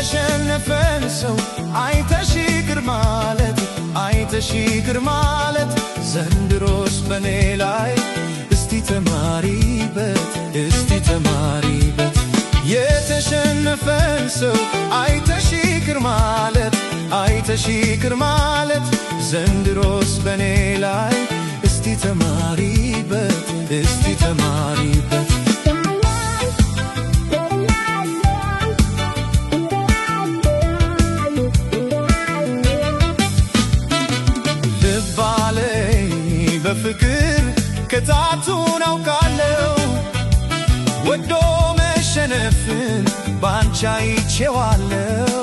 የተሸነፈን ሰው አይተሽ ይቅር ማለት ዘንድሮስ በኔ ላይ እስቲ ተማሪበት የተሸነፈን ሰው አይተሽ ይቅር ማለት ዘንድሮስ በኔ ላይ እስቲ ተማሪበት በፍቅር ከታቱን አውቃለው ወዶ መሸነፍን ባንቺ አይቼዋለው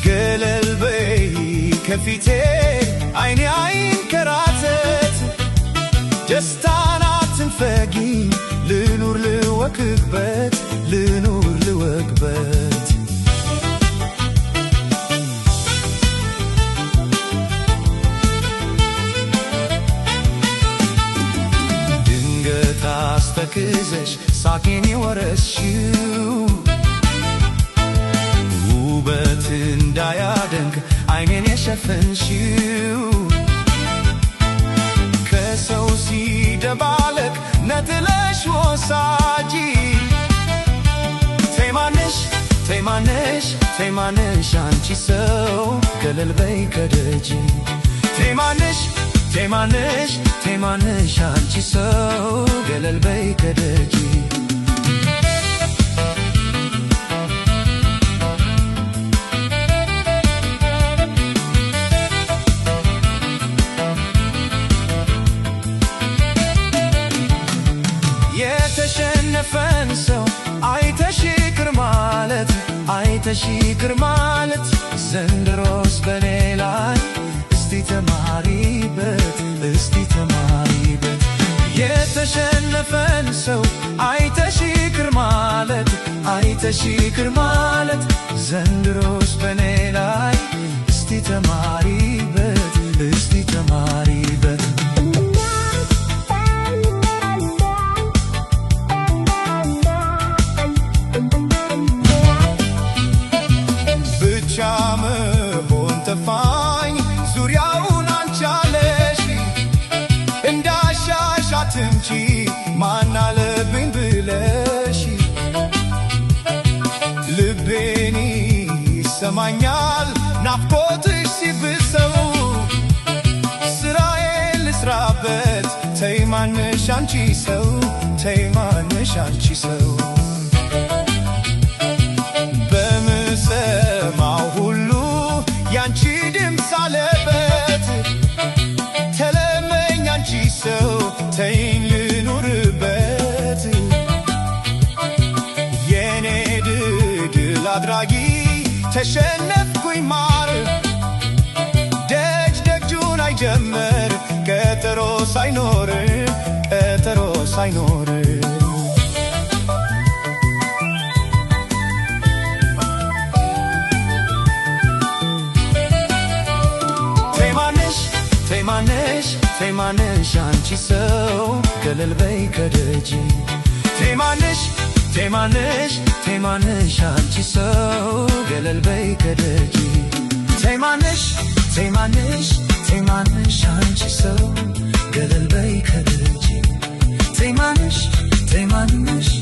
ገለል በይ ከፊቴ አይኔ አይንከራተት ደስታን አትንፈጊ ልኑር ልወክበት አስተክዘሽ ሳቄን የወረስሽው ውበት እንዳያደንቅ አይኔን የሸፈንሽው ከሰው ሲደባለቅ ነጥለሽ ወሳጂ ተይማነሽ አንቺ ሰው ገለል በይ ከደጅ ተይማነሽ አንቺ ሰው ገለል በይ ከደጅ የተሸነፈን ሰው አይተሽ ይቅር ማለት ዘንድሮስ በኔ ላይ እስቲ ተማሪበት የተሸነፈን ሰው አይተሽ ይቅር ማለት ዘንድሮስ በኔ ላይ እስቲ ተማሪበት ብቻ መሆን ተፋኝ ዙሪያውን አንቻለሽ እንዳሻሽ አትምጪ ማናለብኝ ብለሽ ልቤን ይሰማኛል ናፍቆትሽ ሲብሰው ስራዬን ልስራበት ተይማነሽ አንቺ ሰው በምሰማው ሁሉ ያንቺ ድምፅ አለበት ተለመኝ አንቺ ሰው ተይኝ ልኑርበት የኔ ድል አድራጊ ተሸነፍኩኝ ማር ደጁን አይጀመር ቀጠሮ ሳይኖር ተይማነሽ አንቺ ሰው ገለል በይ ከደጅ ተይማነሽ አንቺ ሰው ገለል በይ ከደጅ ተይማነሽ አንቺ ሰው ገለል በይ ከደጅ ተይማነሽ